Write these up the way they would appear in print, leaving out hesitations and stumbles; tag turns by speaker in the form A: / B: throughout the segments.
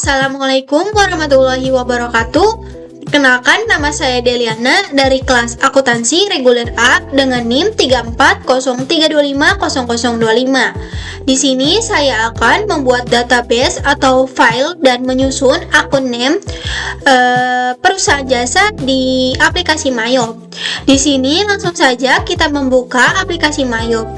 A: Assalamualaikum warahmatullahi wabarakatuh. Perkenalkan, nama saya Deliana dari kelas Akuntansi Reguler A dengan NIM 3403250025. Di sini saya akan membuat database atau file dan menyusun akun NIM perusahaan jasa di aplikasi Mayop. Di sini langsung saja kita membuka aplikasi Mayop.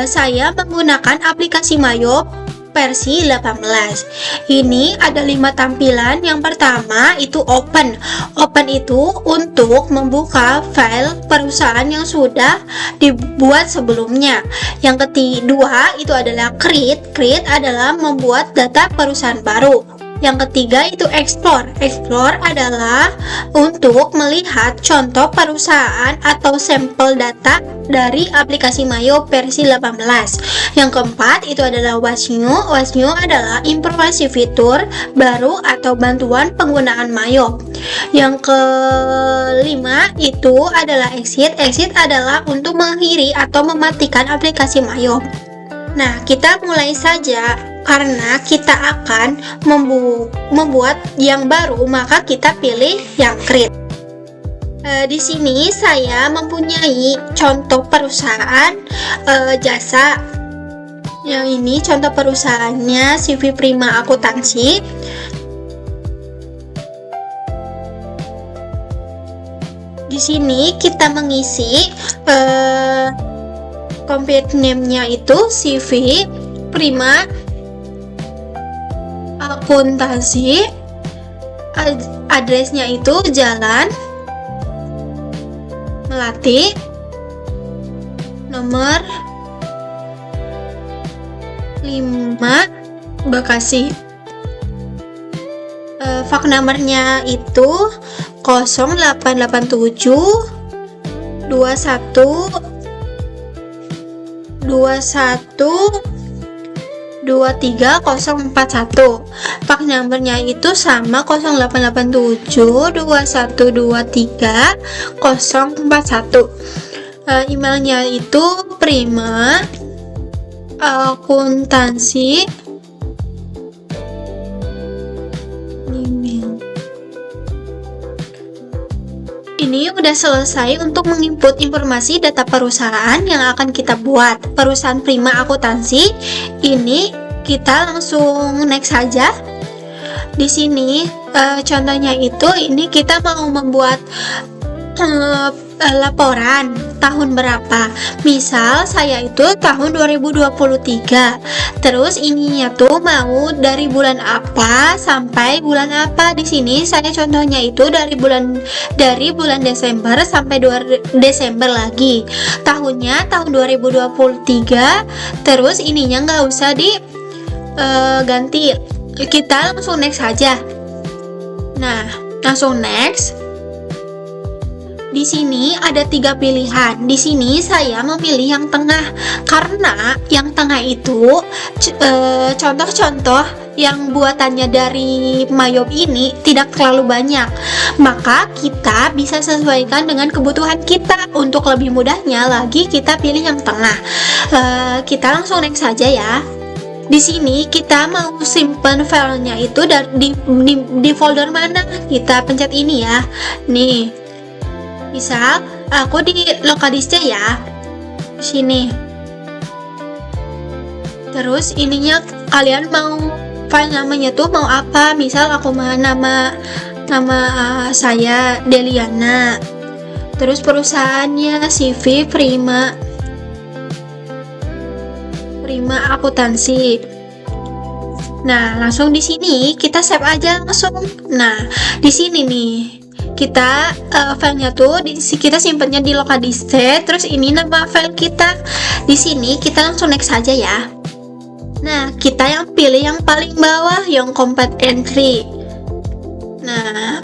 A: Saya menggunakan aplikasi Mayop versi 18. Ini ada 5 tampilan. Yang pertama itu open. Open itu untuk membuka file perusahaan yang sudah dibuat sebelumnya. Yang kedua itu adalah create. Create adalah membuat data perusahaan baru. Yang ketiga itu explore. Explore adalah untuk melihat contoh perusahaan atau sampel data dari aplikasi Mayop versi 18. Yang keempat itu adalah What's New. What's New adalah informasi fitur baru atau bantuan penggunaan Mayop. Yang kelima itu adalah exit. Exit adalah untuk mengakhiri atau mematikan aplikasi Mayop. Nah, kita mulai saja. Karena kita akan membuat yang baru, maka kita pilih yang create. Di sini saya mempunyai contoh perusahaan jasa. Yang ini contoh perusahaannya CV Prima Akuntansi. Di sini kita mengisi complete name-nya itu CV Prima Akuntansi, adresnya itu Jalan Melati, nomor 5, Bekasi. Fax nomornya itu 0887 21 23041. Fax nomornya itu sama 0887 2123 emailnya itu Prima Akuntansi email. Ini udah selesai untuk menginput informasi data perusahaan yang akan kita buat. Perusahaan Prima Akuntansi ini kita langsung next saja. Di sini contohnya itu ini kita mau membuat laporan tahun berapa. Misal saya itu tahun 2023. Terus ininya tuh mau dari bulan apa sampai bulan apa. Di sini saya contohnya itu dari bulan Desember sampai Desember lagi. Tahunnya tahun 2023. Terus ininya nggak usah ganti. Kita langsung next saja. Nah, langsung next. Di sini ada 3 pilihan. Di sini saya memilih yang tengah karena yang tengah itu contoh-contoh yang buatannya dari Mayop ini tidak terlalu banyak. Maka kita bisa sesuaikan dengan kebutuhan kita. Untuk lebih mudahnya lagi kita pilih yang tengah. Kita langsung next saja ya. Di sini kita mau simpan filenya itu di folder mana? Kita pencet ini ya. Nih. Misal aku di lokalisnya ya, di sini. Terus ininya kalian mau file namanya tuh mau apa? Misal aku mau nama saya Deliana. Terus perusahaannya CV Prima Akuntansi. Nah, langsung di sini kita save aja langsung. Nah, di sini nih. Kita filenya tuh kita simpennya di local disk. Terus ini nama file kita. Di sini kita langsung next saja ya. Nah, kita yang pilih yang paling bawah yang complete entry. Nah,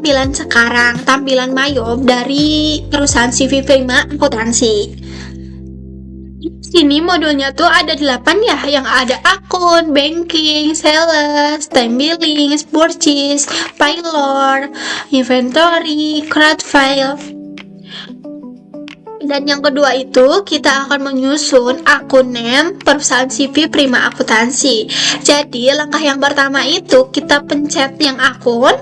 A: tampilan Mayop dari perusahaan CV Prima Akuntansi. Sini modulnya tuh ada 8 ya, yang ada akun, banking, sales, time billing, purchase, payroll, inventory, crowd file. Dan yang kedua itu kita akan menyusun akun name perusahaan CV Prima Akuntansi. Jadi langkah yang pertama itu kita pencet yang akun,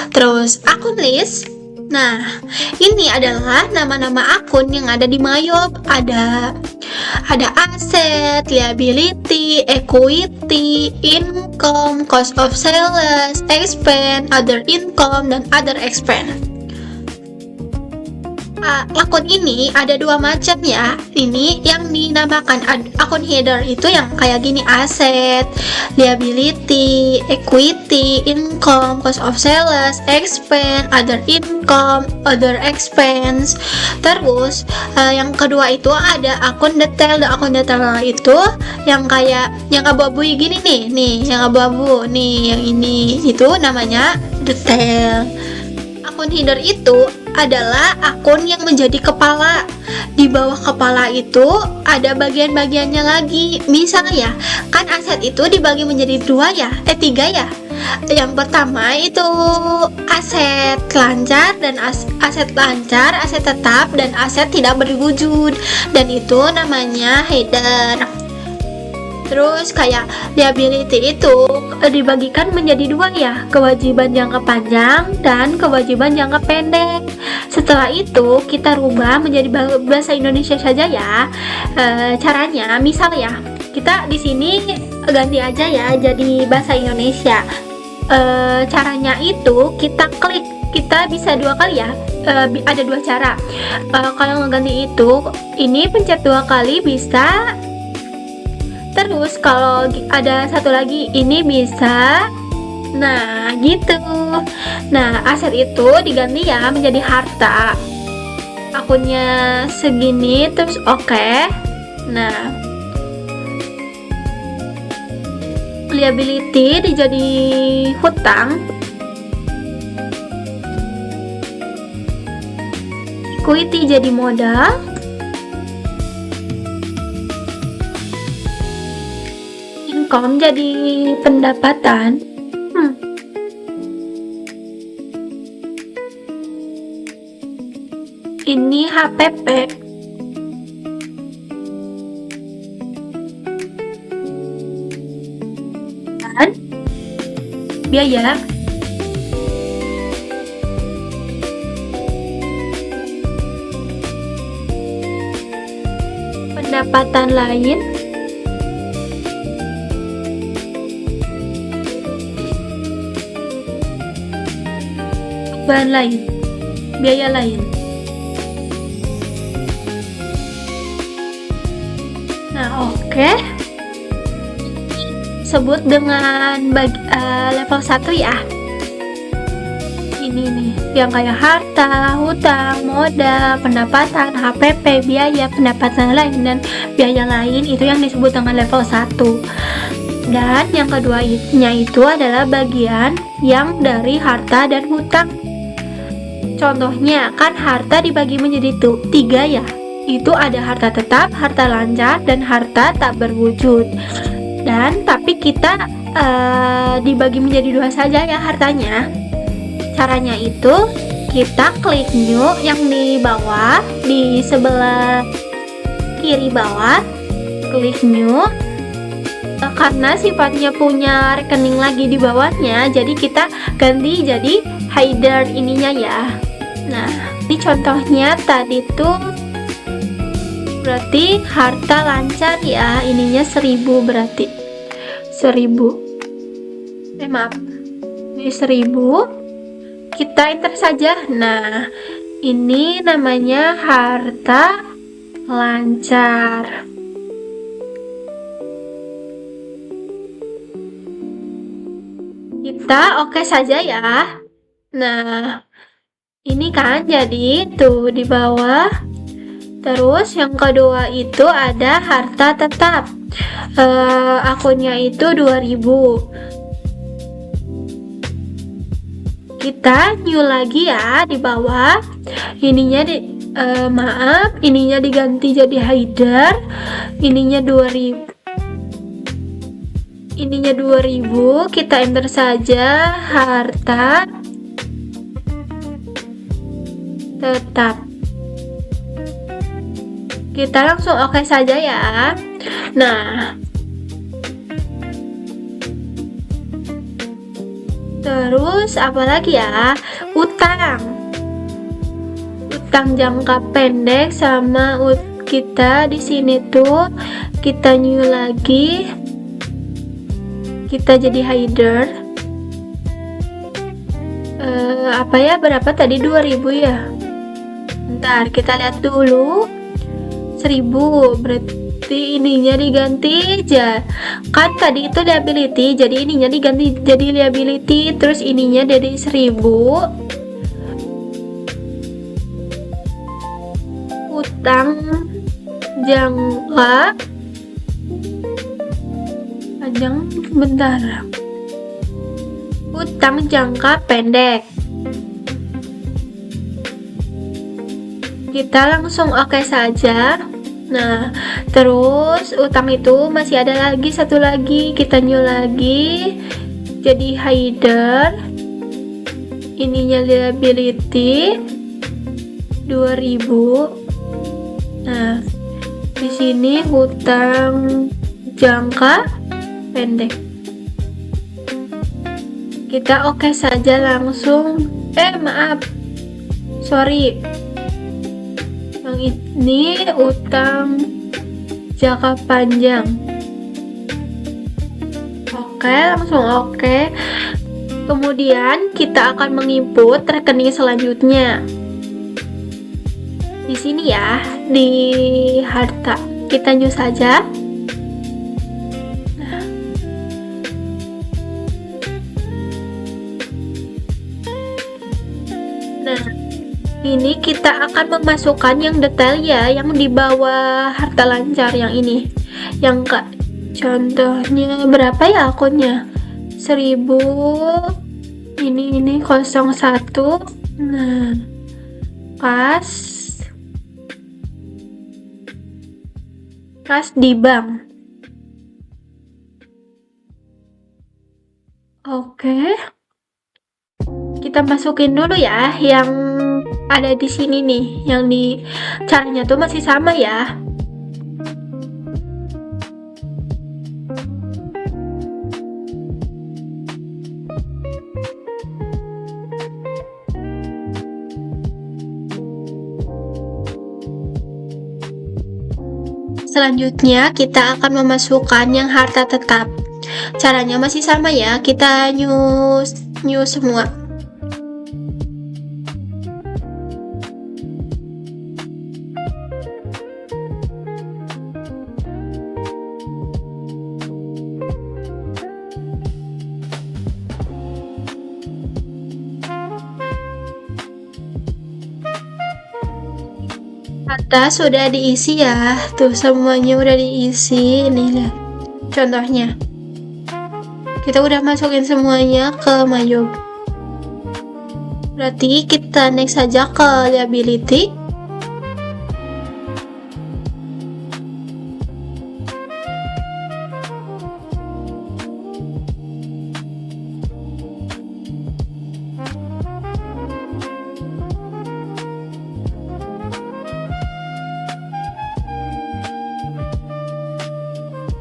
A: terus akun list. Nah, ini adalah nama-nama akun yang ada di Mayop. Ada aset, liability, equity, income, cost of sales, expense, other income, dan other expense. Akun ini ada dua macam ya. Ini yang dinamakan akun header itu yang kayak gini: aset, liability, equity, income, cost of sales, expense, other income, other expense. Terus yang kedua itu ada akun detail. Dan akun detail itu yang kayak yang abu-abu gini nih, yang abu-abu nih, yang ini itu namanya detail. Akun header itu adalah akun yang menjadi kepala. Di bawah kepala itu ada bagian-bagiannya lagi. Misalnya, kan aset itu dibagi menjadi tiga ya. Yang pertama itu aset lancar dan aset lancar, aset tetap, dan aset tidak berwujud. Dan itu namanya header. Terus kayak liability itu dibagikan menjadi dua ya, kewajiban jangka panjang dan kewajiban jangka pendek. Setelah itu kita rubah menjadi bahasa Indonesia saja ya. Caranya misal ya, kita di sini ganti aja ya jadi bahasa Indonesia. Caranya itu kita klik, kita bisa dua kali ya. Ada dua cara. Kalau ngeganti itu, ini pencet dua kali bisa. Terus kalau ada satu lagi ini bisa. Nah gitu. Nah aset itu diganti ya menjadi harta. Akunnya segini terus oke. Nah liability dijadi hutang. Equity jadi modal. Income jadi pendapatan. Ini HPP. Dan biaya. Pendapatan lain. Bahan lain, biaya lain. Nah oke. Sebut dengan level 1 ya. Ini nih yang kayak harta, hutang, modal, pendapatan, HPP, biaya, pendapatan lain, dan biaya lain itu yang disebut dengan level 1. Dan yang keduanya itu adalah bagian yang dari harta dan hutang. Contohnya kan harta dibagi menjadi 3 ya. Itu ada harta tetap, harta lancar, dan harta tak berwujud. Dan tapi kita dibagi menjadi 2 saja ya hartanya. Caranya itu kita klik new yang di bawah, di sebelah kiri bawah, klik new. Karena sifatnya punya rekening lagi di bawahnya, jadi kita ganti jadi header ininya ya. Nah, ini contohnya tadi tuh berarti harta lancar ya, ininya 1000 berarti 1000. Maaf, ini 1000. Kita enter saja. Nah, ini namanya harta lancar. Kita oke saja ya. Nah, ini kan jadi tuh di bawah. Terus yang kedua itu ada harta tetap. Akunnya itu 2000. Kita new lagi ya di bawah. Ininya ininya diganti jadi header. Ininya 2000. Ininya 2000, kita enter saja harta tetap. Kita langsung oke saja ya. Nah, terus apa lagi ya? Utang jangka pendek sama kita di sini tuh kita new lagi, kita jadi hider. Apa ya, berapa tadi, 2000 ya? Bentar, kita lihat dulu. 1000, berarti ininya diganti aja. Kan tadi itu liability, jadi ininya diganti jadi liability, terus ininya dari 1000. Utang jangka panjang, bentar. Utang jangka pendek. Kita langsung oke saja. Nah, terus utang itu masih ada lagi satu lagi, kita new lagi jadi hider. Ininya liability 2000. Nah, di sini hutang jangka pendek. Kita oke saja langsung. Maaf. Sorry. Yang ini utang jangka panjang. Oke, langsung oke. Kemudian kita akan menginput rekening selanjutnya. Di sini ya, di harta. Kita new saja. Nah, ini kita akan memasukkan yang detail ya, yang di bawah harta lancar yang ini. Yang contohnya berapa ya akunnya? 1000. Ini 01. Nah, kas di bank. Oke. Kita masukin dulu ya yang ada di sini nih, yang di caranya tuh masih sama ya. Selanjutnya kita akan memasukkan yang harta tetap. Caranya masih sama ya, kita new semua. Harta sudah diisi ya, tuh semuanya udah diisi. Nih lihat contohnya, kita udah masukin semuanya ke Mayo. Berarti kita next saja ke liability.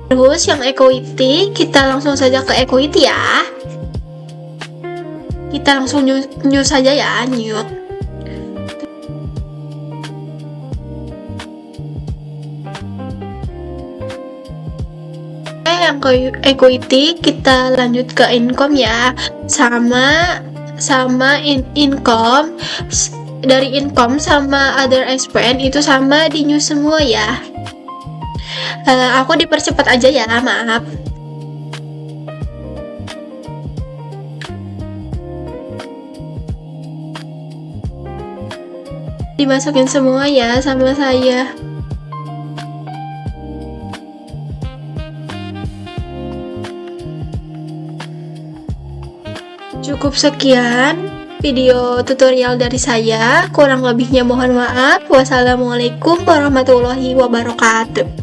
A: Terus yang equity, kita langsung saja ke equity ya. Kita langsung new saja ya, new. Yang ke equity kita lanjut ke income ya. Sama income, dari income sama other expense itu sama di new semua ya. Aku dipercepat aja ya, maaf. Dimasukin semua ya sama saya. Cukup sekian video tutorial dari saya, kurang lebihnya mohon maaf. Wassalamualaikum warahmatullahi wabarakatuh.